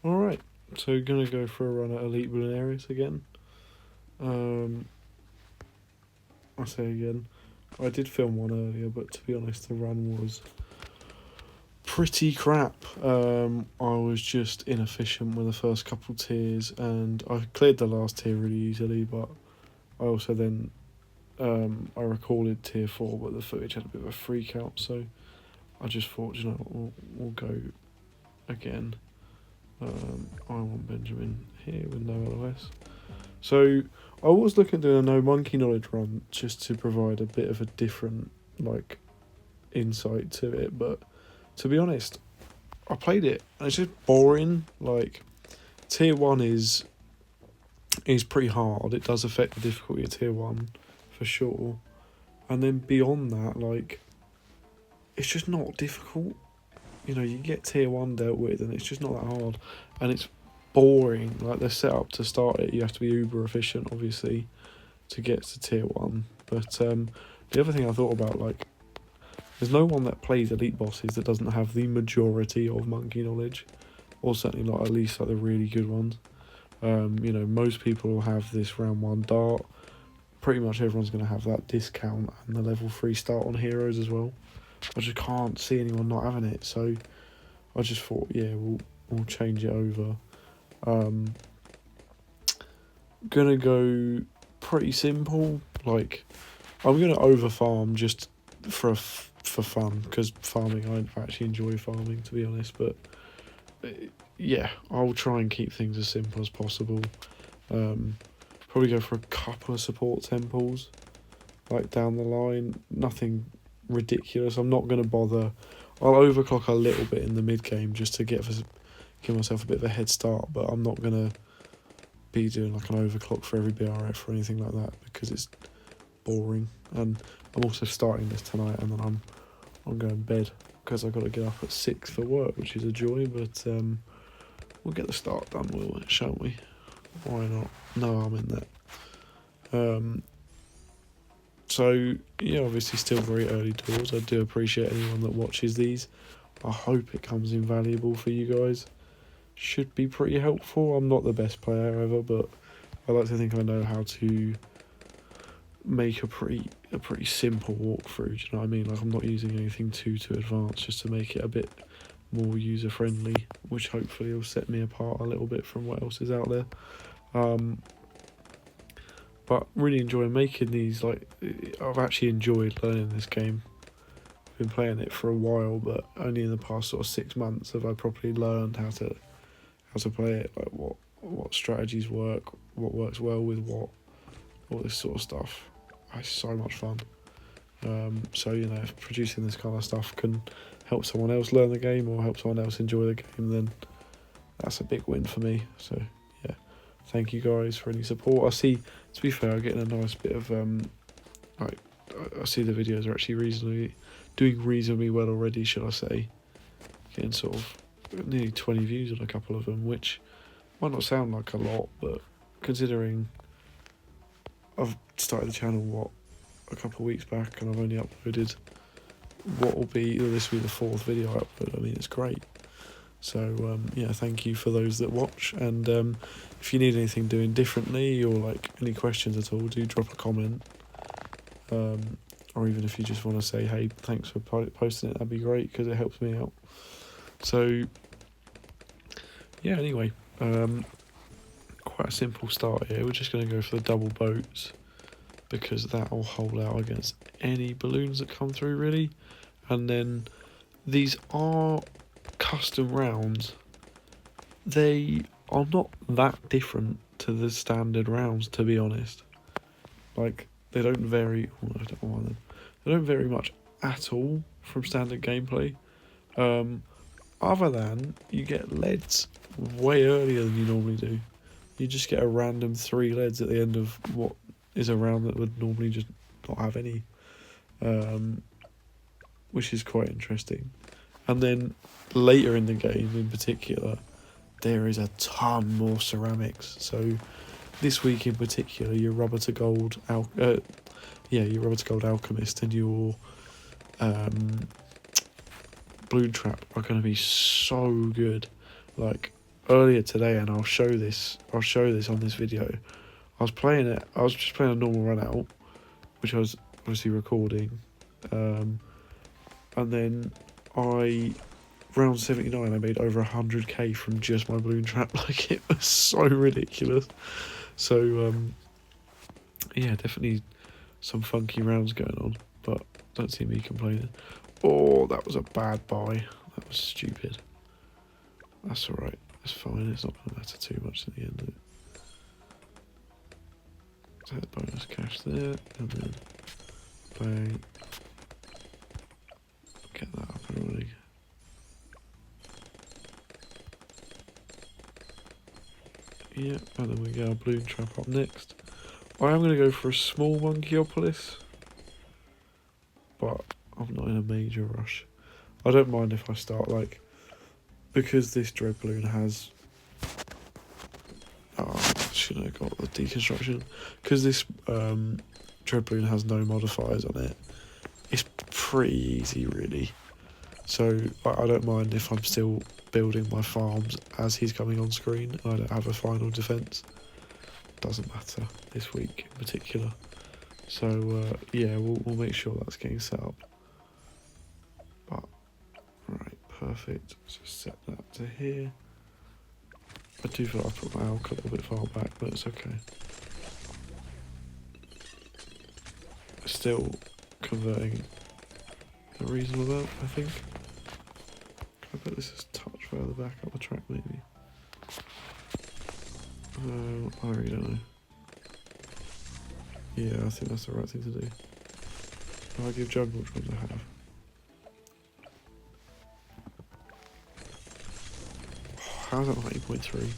Alright, so gonna go for a run at Elite Areas again. I say again, I did film one earlier, but to be honest, the run was pretty crap. I was just inefficient with the first couple tiers, and I cleared the last tier really easily, but I also then I recorded tier 4, but the footage had a bit of a freak out, so I just thought, you know what, we'll go again. I want Benjamin here with no LOS. So I was looking at doing a no monkey knowledge run just to provide a bit of a different like insight to it, but to be honest, I played it and it's just boring. Like tier 1 is pretty hard. It does affect the difficulty of tier 1 for sure. And then beyond that, like it's just not difficult. You know, you get tier 1 dealt with and it's just not that hard. And it's boring. Like they're set up to start it, you have to be uber efficient obviously to get to tier 1. But the other thing I thought about, like, there's no one that plays elite bosses that doesn't have the majority of monkey knowledge, or certainly not at least like the really good ones. You know, most people will have this round 1 dart. Pretty much everyone's going to have that discount and the level 3 start on heroes as well. I just can't see anyone not having it, so I just thought, yeah, we'll change it over. Gonna go pretty simple. Like, I'm gonna over farm just for fun, because farming, I actually enjoy farming, to be honest. But yeah, I'll try and keep things as simple as possible. Probably go for a couple of support temples, like down the line. Nothing ridiculous. I'm not gonna bother. I'll overclock a little bit in the mid game just to give myself a bit of a head start, but I'm not gonna be doing like an overclock for every BRF or anything like that because it's boring. And I'm also starting this tonight, and then I'm going to bed because I've got to get up at 6 for work, which is a joy. But we'll get the start done, will we? Shan't we? Why not? No harm in that. So yeah, obviously still very early doors. I do appreciate anyone that watches these. I hope it comes invaluable for you guys. Should be pretty helpful. I'm not the best player ever, but I like to think I know how to make a pretty simple walkthrough. Do you know what I mean? Like, I'm not using anything too advanced, just to make it a bit more user friendly, which hopefully will set me apart a little bit from what else is out there. But really enjoy making these. Like, I've actually enjoyed learning this game. I've been playing it for a while, but only in the past sort of 6 months have I properly learned how to play it, like what strategies work, what works well with what, all this sort of stuff. It's so much fun. So, you know, if producing this kind of stuff can help someone else learn the game or help someone else enjoy the game, then that's a big win for me. So yeah, thank you guys for any support. I see, to be fair, I'm getting a nice bit of like, I see the videos are actually doing reasonably well already, should I say. Getting sort of nearly 20 views on a couple of them, which might not sound like a lot, but considering I've started the channel a couple of weeks back and I've only uploaded this will be the 4th video I upload. I mean, it's great. So yeah, thank you for those that watch, and if you need anything doing differently or like any questions at all, do drop a comment, or even if you just want to say, hey, thanks for posting it, that'd be great because it helps me out. So yeah, anyway, quite a simple start here. We're just going to go for the double boats because that will hold out against any balloons that come through, really. And then these are custom rounds. They are not that different to the standard rounds, to be honest. Like, they don't vary. I don't want them. They don't vary much at all from standard gameplay. Other than you get leads way earlier than you normally do. You just get a random 3 leads at the end of what is a round that would normally just not have any, which is quite interesting. And then later in the game, in particular, there is a ton more ceramics. So this week in particular, your rubber to gold, your rubber to gold alchemist and your balloon trap are going to be so good. Like, earlier today, and I'll show this on this video. I was playing it. I was just playing a normal run out, which I was obviously recording, and then round 79, I made over 100k from just my balloon trap. Like, it was so ridiculous. So yeah, definitely some funky rounds going on, but don't see me complaining. Oh, that was a bad buy. That was stupid. That's alright. That's fine. It's not going to matter too much at the end of it. That bonus cash there, and then bang. Get that up and running. Yeah, and then we get our balloon trap up next. I am going to go for a small Monkeyopolis, but I'm not in a major rush. I don't mind if I start, like, because this Dreadbloon has... Oh, I should have got the deconstruction. Because this Dreadbloon has no modifiers on it, it's pretty easy, really. So I don't mind if I'm still building my farms as he's coming on screen and I don't have a final defence. Doesn't matter this week in particular. So yeah, we'll make sure that's getting set up. But right, perfect. Let's just set that to here. I do feel like I put my alk a little bit far back, but it's okay. Still converting a reasonable amount, I think. I bet this is a touch further back up the track, maybe. I really don't know. Yeah, I think that's the right thing to do. I'll give Jungle which ones I have. Oh, how's that not 8.3?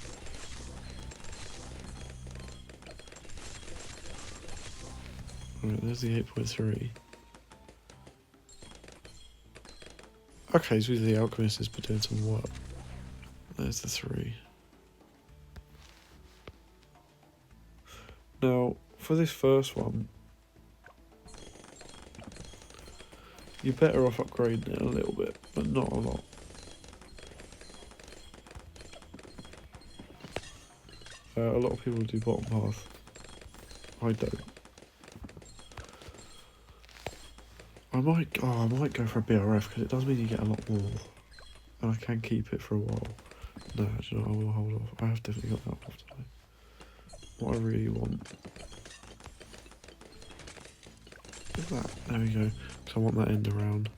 Alright, there's the 8.3. Okay, so the Alchemist has been doing some work. There's the 3. Now, for this first one, you're better off upgrading it a little bit, but not a lot. A lot of people do bottom path. I don't. I might go for a BRF because it does mean you get a lot more, and I can keep it for a while. No, actually, I will hold off. I have definitely got that off today. What I really want is that. There we go. Because I want that end around.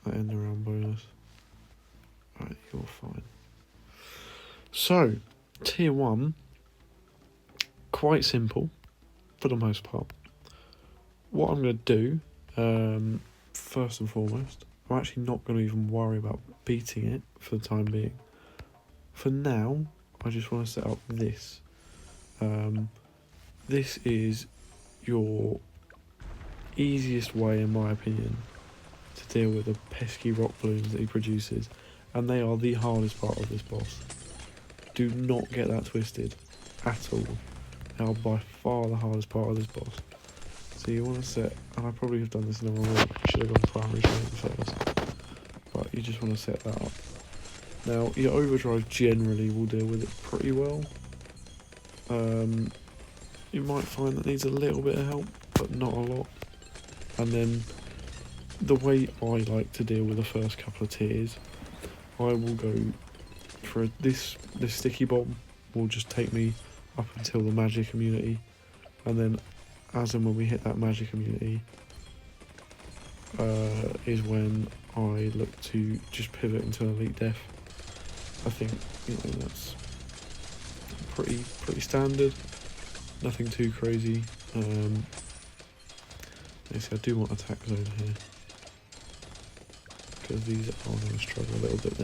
That end around bonus. Right, you're fine. So, tier 1, quite simple for the most part. What I'm going to do, first and foremost, I'm actually not going to even worry about beating it for the time being. For now, I just want to set up this. This is your easiest way, in my opinion, to deal with the pesky rock balloons that he produces, and they are the hardest part of this boss. Do not get that twisted at all. They are by far the hardest part of this boss. So you want to set, and I probably have done this in the wrong way, should have gone primary training first, but you just want to set that up. Now, your overdrive generally will deal with it pretty well. You might find that needs a little bit of help, but not a lot. And then, the way I like to deal with the first couple of tiers, I will go for this sticky bomb will just take me up until the magic immunity, and then as and when we hit that magic immunity is when I look to just pivot into elite death. I think, you know, that's pretty standard, nothing too crazy. Let's see, I do want attack zone here because these are going to struggle a little bit.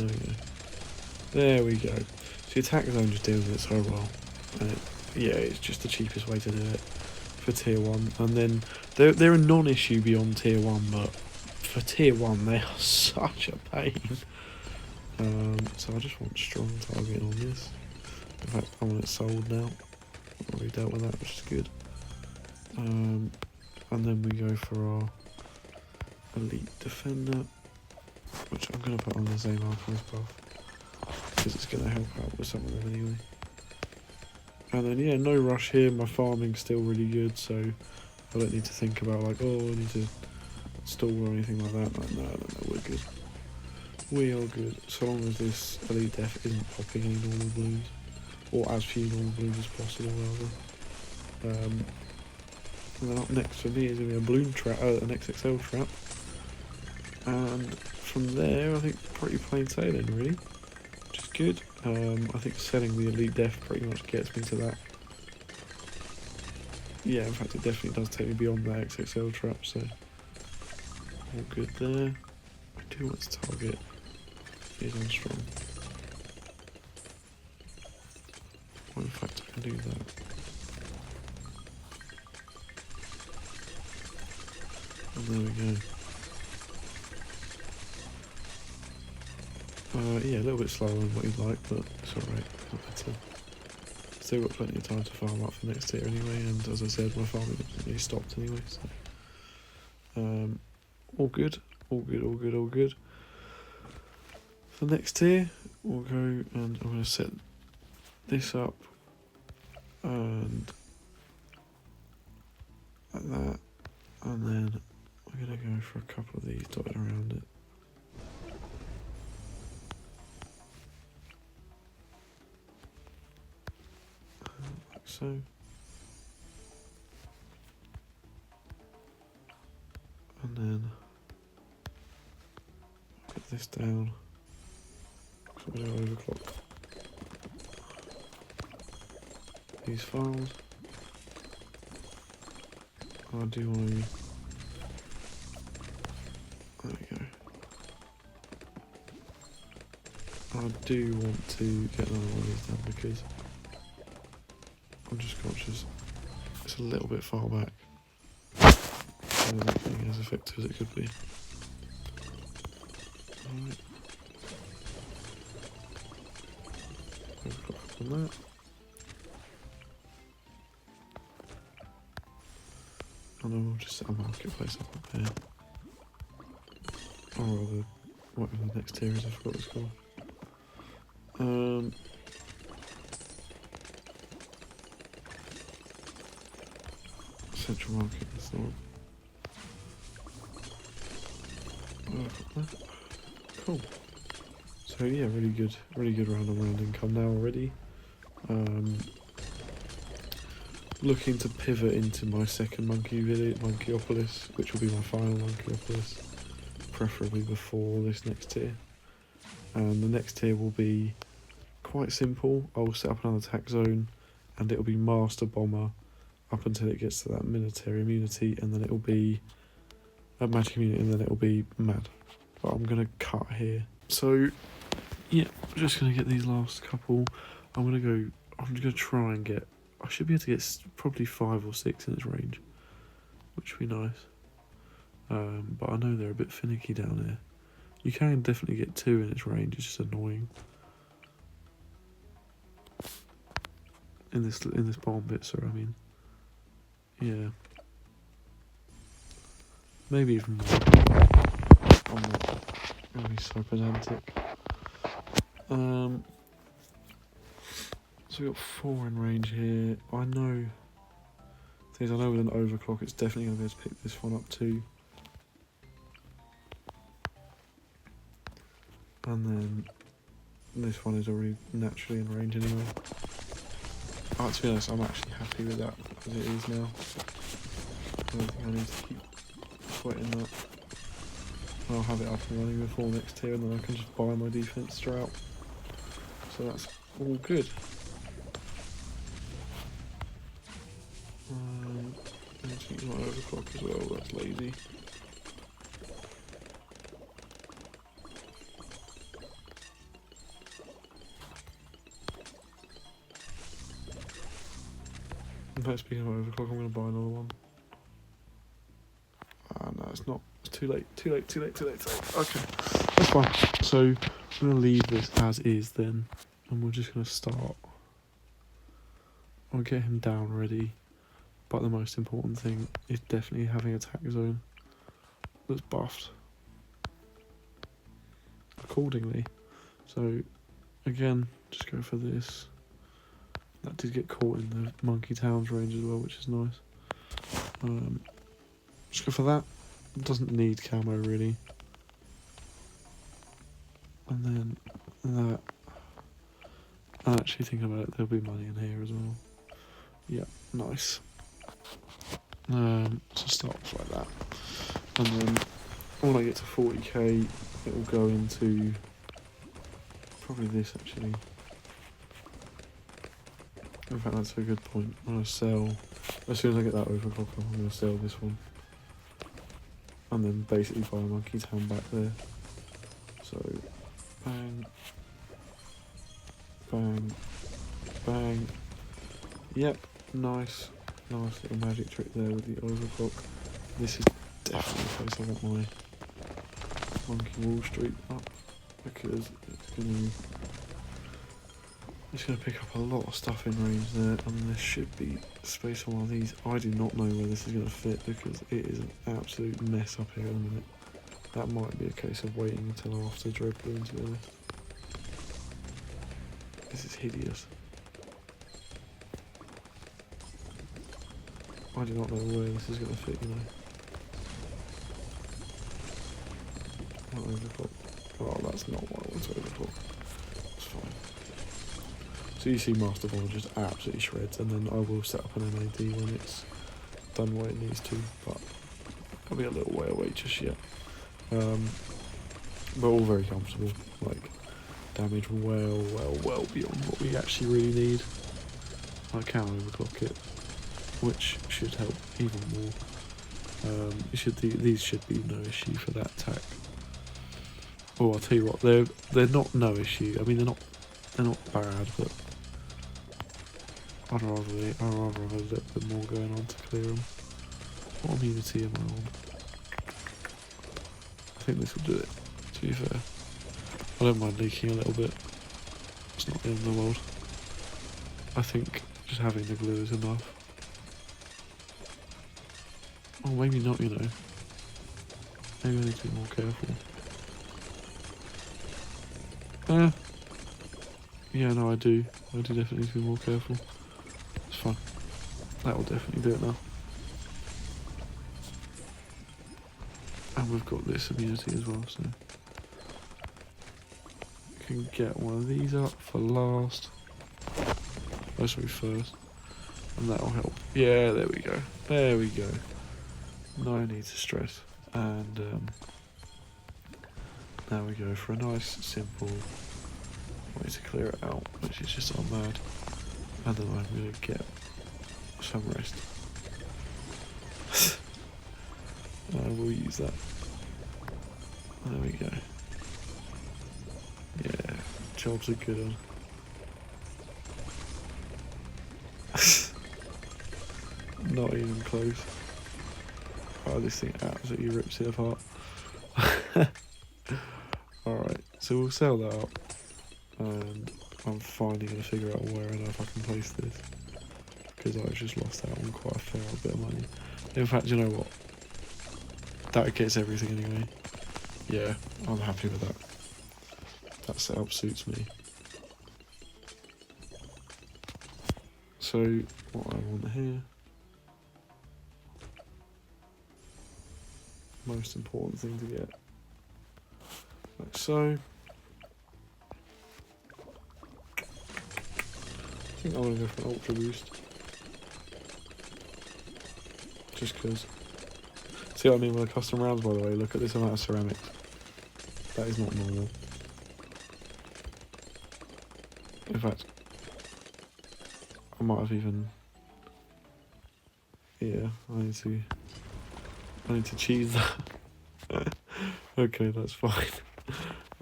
There we go. So the attack zone just deals with it so well, and yeah, it's just the cheapest way to do it for tier 1. And then they're a non-issue beyond tier 1, but for tier 1 they are such a pain. So I just want strong targeting on this. In fact, I want it sold now. I've already dealt with that, which is good. And then we go for our elite defender, which I'm going to put on the same Alchemist buff. because it's going to help out with some of them anyway. And then yeah, no rush here. My farming's still really good, so I don't need to think about like, oh, I need to stall or anything like that. Like, no, we're good. We are good, so long as this elite def isn't popping any normal blues, or as few normal blues as possible, rather. And then up next for me is going to be a balloon trap, an XXL trap. And from there, I think pretty plain sailing, really, which is good. I think selling the elite def pretty much gets me to that. Yeah, in fact, it definitely does take me beyond that XXL trap, so all good there. I do want to target is on strong. Well, in fact, I can do that. And there we go. Yeah, a little bit slower than what you'd like, but it's alright. Not better. Still got plenty of time to farm up for next tier anyway, and as I said, my farming hasn't really stopped anyway, so all good, all good, all good, all good. For next tier, we'll go and I'm going to set this up and like that, and then we're going to go for a couple of these dotted around it. Like so. And then get this down. So we're going to overclock these files. I do want to. There we go. I do want to get another one of these done because I'm just conscious it's a little bit far back. So not being as effective as it could be. Alright. Overclock on that. And then we'll just set a marketplace up there. Or rather, whatever the next tier is, I forgot what it's called. Central market, that's not. Cool. So yeah, really good round and round income now already. Looking to pivot into my second monkey village, Monkeyopolis, which will be my final Monkeyopolis, preferably before this next tier. And the next tier will be quite simple. I'll set up another attack zone, and it'll be Master Bomber up until it gets to that military immunity, and then it'll be a magic immunity, and then it'll be mad. But I'm gonna cut here. So yeah, I'm just gonna get these last couple. I'm just gonna try and get. I should be able to get probably 5 or 6 in its range, which would be nice. But I know they're a bit finicky down here. You can definitely get 2 in its range. It's just annoying. In this bottom bit, sir. I mean, yeah, maybe even more. I'm not gonna be so pedantic. So we got 4 in range here. I know with an overclock, it's definitely gonna be able to pick this one up too. And then this one is already naturally in range anyway. To be honest, I'm actually happy with that as it is now. I don't think I need to keep sweating that. I'll have it up and running before next tier, and then I can just buy my defense straight out. So that's all good. I need to use my overclock as well, that's lazy. In fact, speaking of overclock, I'm going to buy another one. No, it's not. It's too late. Okay, that's fine. So I'm going to leave this as is then, and we're just going to start. I'll get him down ready, but the most important thing is definitely having attack zone that's buffed accordingly. So again, just go for this. That did get caught in the Monkey Towns range as well, which is nice. Just go for that. It doesn't need camo really. And then that. I actually think about it, there'll be money in here as well. Yeah, nice. So start off like that. And then when I get to 40k, it will go into probably this actually. In fact, that's a good point. I'm going to sell, as soon as I get that overclock, I'm going to sell this one. And then basically buy a Monkey Town back there. So, bang, bang, bang. Yep, nice little magic trick there with the overclock. This is definitely the place I want my Monkey Wall Street up, because it's going to pick up a lot of stuff in range there, and there should be space on one of these. I do not know where this is going to fit, because it is an absolute mess up here at the minute. That might be a case of waiting until after Dreadbloon, to be honest. This is hideous. I do not know where this is going to fit, you know. Not overclock. Oh, that's not what I want to overclock. It's fine. So you see Master Ball just absolutely shreds, and then I will set up an MAD when it's done what it needs to, but I'll be a little way away just yet. But all very comfortable, like damage well beyond what we actually really need. I can overclock it, which should help even more. These should be no issue for that attack. Oh, I'll tell you what, they're not no issue. I mean, they're not bad, but I'd rather have a little bit more going on to clear them. What immunity am I on? I think this will do it, to be fair. I don't mind leaking a little bit. It's not the end of the world. I think just having the glue is enough. Oh, maybe not, you know. Maybe I need to be more careful. Yeah, no, I do. I do definitely need to be more careful. It's fine. That will definitely do it now. And we've got this immunity as well, so we can get one of these up for last. Oh, sorry, first. And that'll help. Yeah, there we go. There we go. No need to stress. And now we go for a nice, simple way to clear it out, which is just on mad. And then I'm going to get some rest. I will use that. There we go. Yeah, jobs are good on. Not even close. Oh, this thing absolutely rips it apart. Alright, so we'll sell that up. And I'm finally going to figure out where and if I can place this. Because I've just lost out on quite a fair bit of money. In fact, you know what? That gets everything anyway. Yeah, I'm happy with that. That setup suits me. So, what I want here. Most important thing to get. Like so. I think I'm going to go for an Ultra Boost. Just because. See what I mean with the custom rounds, by the way? Look at this amount of ceramics. That is not normal. In fact, I might have even... Yeah, I need to cheese that. Okay, that's fine.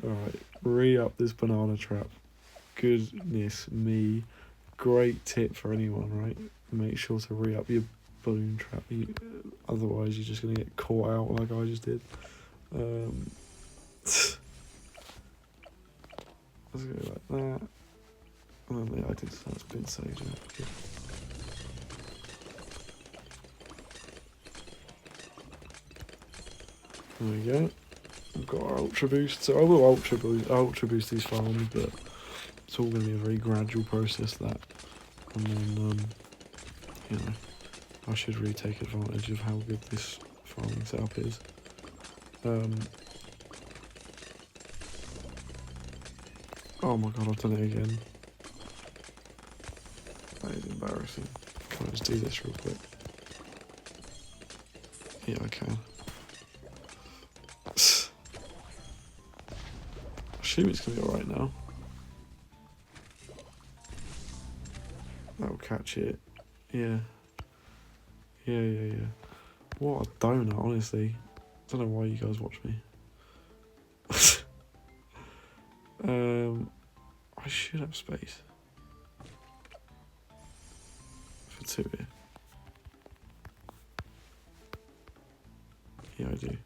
Alright, re-up this banana trap. Goodness me. Great tip for anyone, right? Make sure to re-up your balloon trap. Otherwise, you're just going to get caught out like I just did. Let's go like that. And then I did that's been saved. Okay. There we go. We've got our Ultra Boost. So I will Ultra Boost these farms, but it's all going to be a very gradual process, that. And then, you know, I should really take advantage of how good this farming setup is. Oh my god, I've done it again. That is embarrassing. Can I just do this real quick? Yeah, I can. I assume it's going to be alright now. That'll catch it. Yeah. Yeah. What a donut, honestly. I don't know why you guys watch me. I should have space for 2 here. Yeah, I do.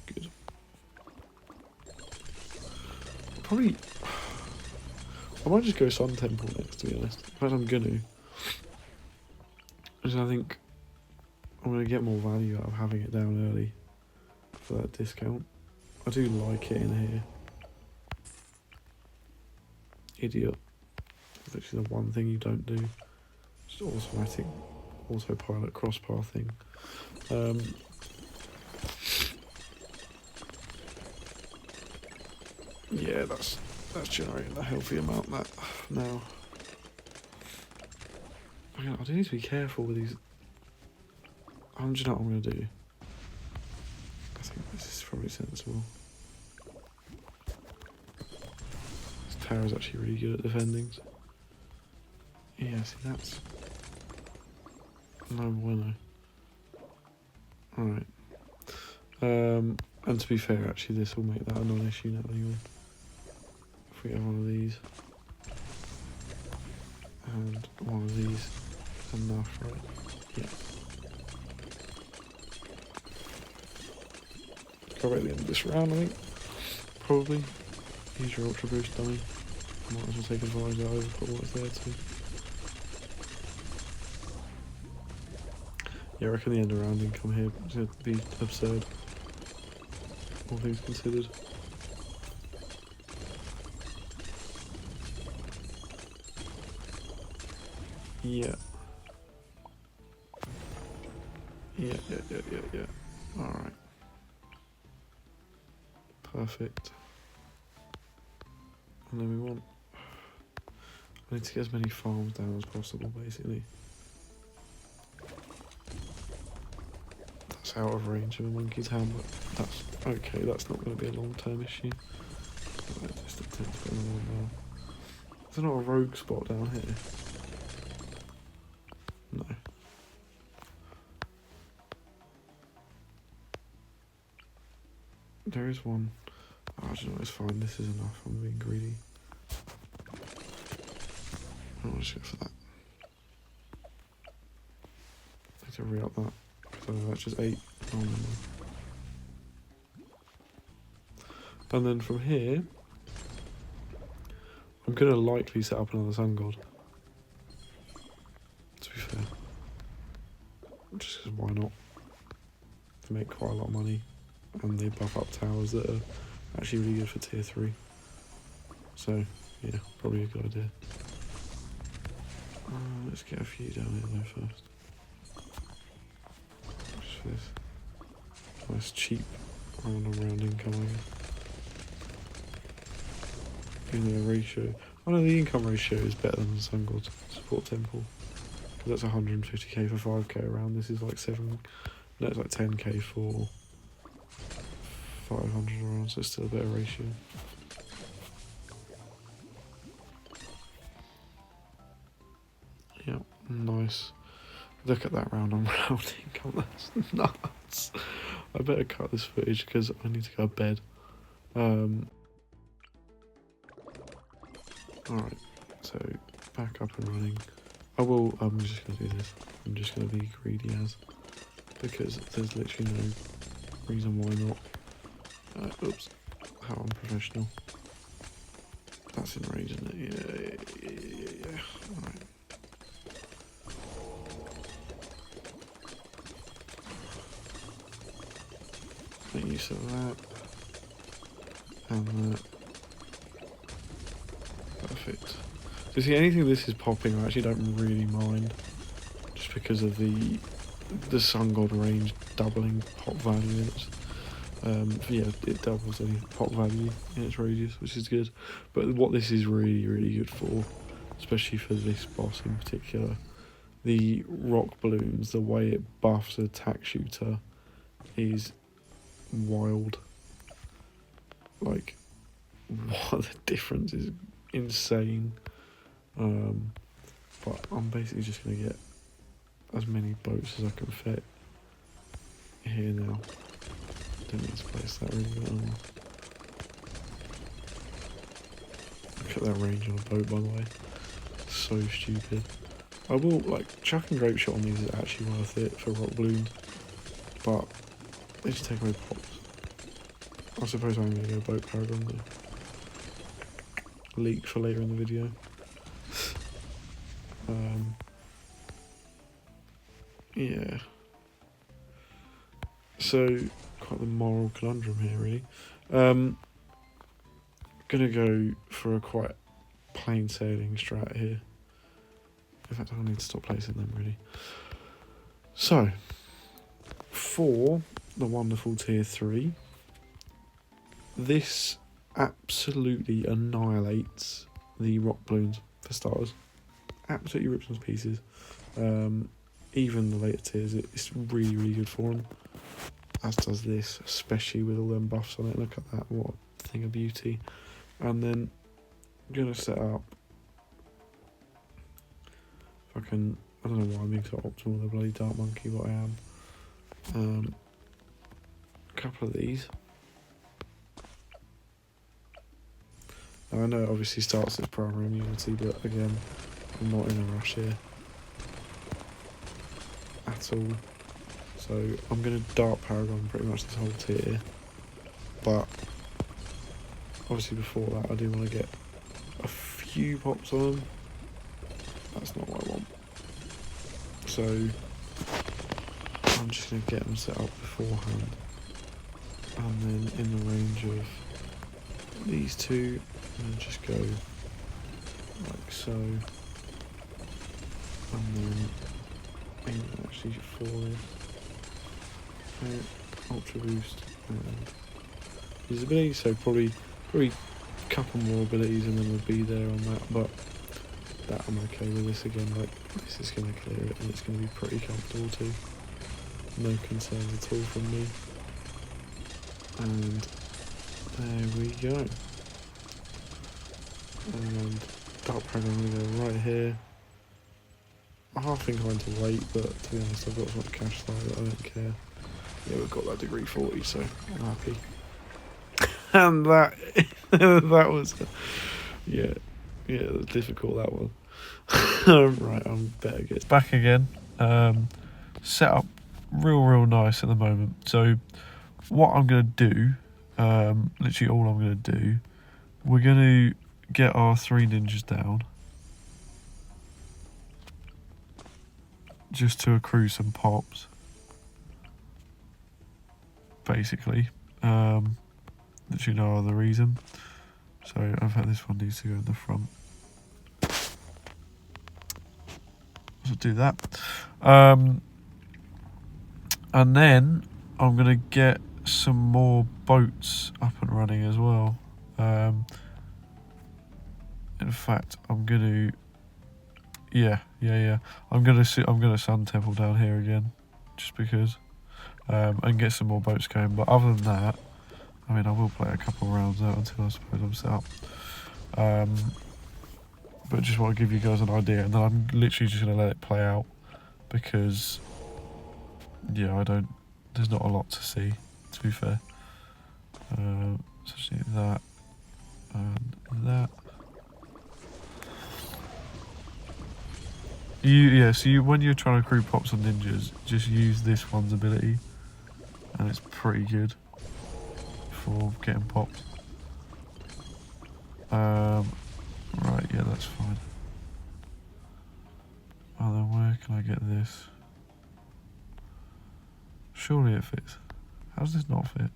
Good. Probably... I might just go Sun Temple next, to be honest. In fact, I'm gonna. Because I think I'm going to get more value out of having it down early for that discount. I do like it in here. Idiot. That's actually the one thing you don't do. Just automatic autopilot crossbar thing. Yeah, that's generating a healthy amount that now. I do need to be careful with these. Do you know what I'm going to do? I think this is probably sensible. This tower is actually really good at defending. Yeah, see, that's no bueno. Alright. And to be fair, actually, this will make that a non-issue now anyway. If we have one of these. And one of these. Enough, right? Yeah. Go at the end of this round, I think. Probably. Use your Ultra Boost dummy. Might as well take advantage of that overput while it's there too. Yeah, I reckon the end of round income here is going to be absurd. All things considered. Yeah. Yeah. Alright. Perfect. And then we want... I need to get as many farms down as possible, basically. That's out of range of a monkey's hand, but that's okay, that's not going to be a long-term issue. Just attempt to put another one down. Is there not a rogue spot down here? No. There is one. Oh, I don't know, it's fine, this is enough, I'm being greedy. I'm just go for that. I need to re-up that. So that's just 8. Oh, no. And then from here, I'm going to likely set up another Sun God. To be fair. Just because why not? They make quite a lot of money. And they buff up towers that are actually really good for tier 3. So, yeah, probably a good idea. Let's get a few down here though first. Just for this nice cheap round income, I guess. Even though the ratio... Oh no, the income ratio is better than the Sun God Support Temple. Because that's 150k for 5k around. This is like 7... No, it's like 10k for 500 around, so it's still a better ratio. Yep, nice. Look at that round on round income, that's nuts. I better cut this footage because I need to go to bed. Alright, so back up and running. I'm just going to do this. I'm just going to be greedy as, because there's literally no reason why not. Oops, how unprofessional. That's in range, isn't it? Yeah. Alright. Make use of that. And that. perfect. So see, anything this is popping, I actually don't really mind, just because of the Sun God range doubling pop value in its. Yeah, it doubles any pop value in its radius, which is good. But what this is really, really good for, especially for this boss in particular, the rock balloons, the way it buffs an attack shooter is wild. Like, what the difference is insane. But I'm basically just going to get as many boats as I can fit here now. Don't need to place that really well. Look at that range on a boat, by the way. So stupid. I will, like, chucking grape shot on these is actually worth it for rock balloons, but they just take away pops. I suppose I'm going to go boat paragon though. Leak for later in the video. Yeah. So, quite the moral conundrum here, really. Gonna go for a quite plain sailing strat here. In fact, I need to stop placing them, really. So, for the wonderful tier 3, this absolutely annihilates the rock balloons for starters. Absolutely rips them to pieces. Even the later tiers, it's really, really good for them. As does this, especially with all them buffs on it. Look at that, what a thing of beauty. And then I'm going to set up, if I can, I don't know why I'm being so optimal, the bloody Dark Monkey, but I am. A couple of these. Now I know it obviously starts as primary immunity, but again, I'm not in a rush here at all. So I'm going to Dark Paragon pretty much this whole tier, but obviously before that I do want to get a few pops on them. That's not what I want. So I'm just going to get them set up beforehand, and then in the range of these two, and just go like so, and then actually four. Ultra boost and his ability, so probably a couple more abilities and then we'll be there on that, but that I'm okay with. This again, like, this is going to clear it and it's going to be pretty comfortable too. No concerns at all from me. And there we go. And Dark Paragon, I'm going to go right here. I'm half inclined to wait, but to be honest I've got so much cash flow that I don't care. Yeah, we've got that degree 40, so I'm happy. And that that was, yeah, it was difficult, that one. Right, I'm better get back again. Set up real nice at the moment. So what I'm going to do, literally all I'm going to do, we're going to get our 3 ninjas down, just to accrue some pops, basically. Literally no other reason. So I've had this one needs to go in the front. So do that. And then I'm gonna get some more boats up and running as well. In fact, I'm gonna, yeah. I'm gonna Sun Temple down here again, just because, and get some more boats going. But other than that, I mean, I will play a couple of rounds out until I suppose I'm set up. But just want to give you guys an idea, and then I'm literally just going to let it play out, because, yeah, there's not a lot to see, to be fair. So just need that, and that. So when you're trying to accrue pops on ninjas, just use this one's ability, and it's pretty good for getting popped. Right, yeah, that's fine. And then where can I get this? Surely it fits. How does this not fit?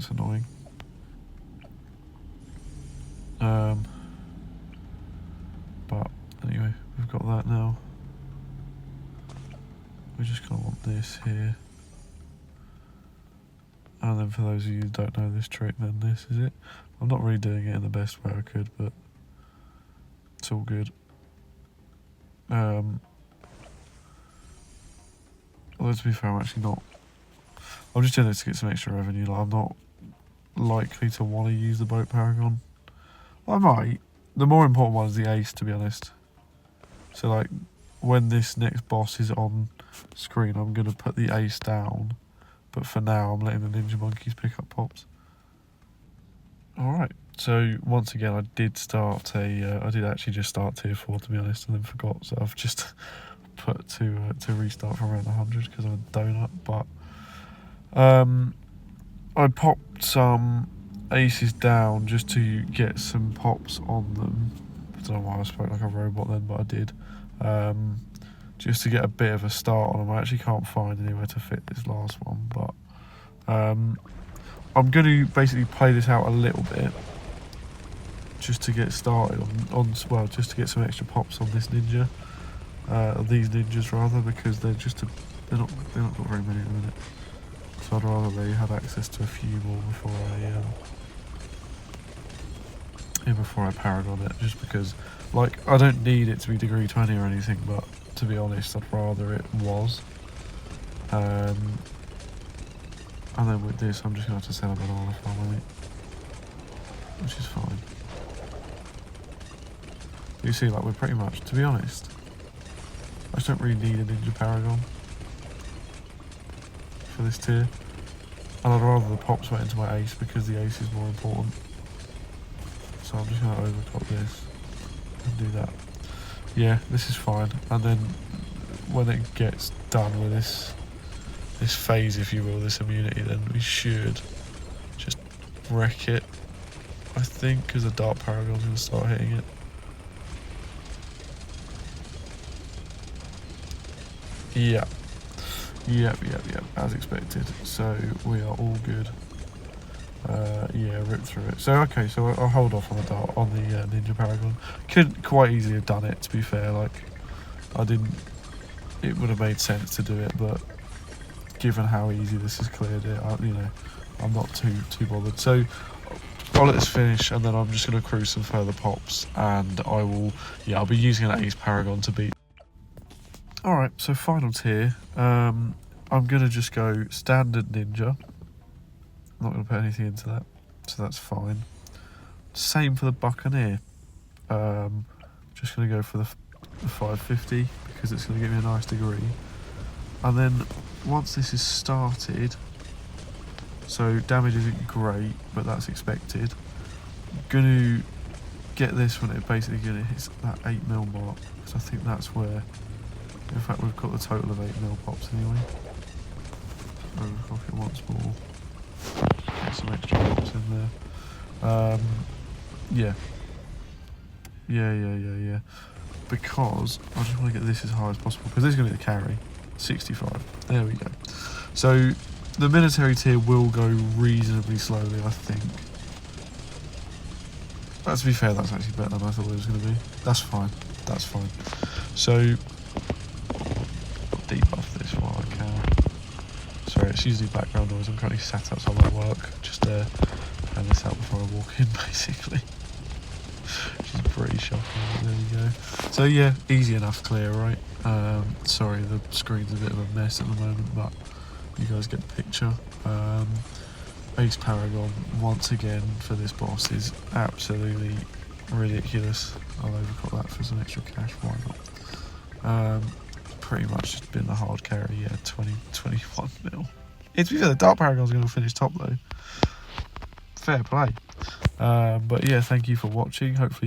that's annoying. But anyway, we've got that now. We're just going to want this here. And then for those of you who don't know this trick, then this is it. I'm not really doing it in the best way I could, but it's all good. Although to be fair, I'm actually not... I'm just doing this to get some extra revenue. Like, I'm not likely to want to use the boat paragon. I might. The more important one is the ace, to be honest. So, like, when this next boss is on screen, I'm going to put the ace down. But for now, I'm letting the ninja monkeys pick up pops. Alright, so once again, I did actually just start tier 4, to be honest, and then forgot. So I've just put to restart from around 100 because I'm a donut. But I popped some aces down just to get some pops on them. I don't know why I spoke like a robot then, but I did. Just to get a bit of a start on them. I actually can't find anywhere to fit this last one, but I'm going to basically play this out a little bit just to get started well, just to get some extra pops on this ninja, these ninjas rather, because they're not got very many at the minute. So I'd rather they had access to a few more before I paragon it, just because, like, I don't need it to be degree 20 or anything, but to be honest, I'd rather it was. And then with this, I'm just going to have to sell a banana farm with it, which is fine. You see, like, we're pretty much, to be honest, I just don't really need a ninja paragon for this tier. And I'd rather the pops went into my ace because the ace is more important. So I'm just going to overclock this and do that. Yeah, this is fine. And then when it gets done with this phase, if you will, this immunity, then we should just wreck it, I think, because the Dark Paragon's going to start hitting it. Yeah. Yep, as expected. So we are all good. Yeah, rip through it. So okay, so I'll hold off on the Ninja Paragon. Could quite easily have done it, to be fair. Like, it would have made sense to do it, but given how easy this has cleared it, I'm not too bothered. So I'll let this finish, and then I'm just going to accrue some further pops, and I'll be using an Ace Paragon to beat. Alright, so final tier. I'm going to just go standard ninja. I'm not going to put anything into that, so that's fine. Same for the Buccaneer. Just going to go for the 550 because it's going to give me a nice degree. And then once this is started, so damage isn't great, but that's expected. I'm going to get this when it basically hits that 8mm mark, because I think that's where, in fact, we've got the total of 8mm pops anyway. Overclock it once more. Get some extra pops in there. Yeah. Because I just want to get this as high as possible, because this is going to be the carry. 65. There we go. So the military tier will go reasonably slowly, I think. But to be fair, that's actually better than I thought it was going to be. That's fine. That's fine. So I'll debuff this while I can. Sorry, it's usually background noise. I'm currently sat outside my work, just plan this out before I walk in, basically. Which is pretty shocking. There we go. So yeah, easy enough clear, right? Sorry, the screen's a bit of a mess at the moment, but you guys get the picture. Ace Paragon, once again, for this boss is absolutely ridiculous. I'll overclock that for some extra cash, why not? Pretty much just been the hard carry, yeah, 21 mil. It's because the Dark Paragon's going to finish top though. Fair play. But yeah, thank you for watching. Hopefully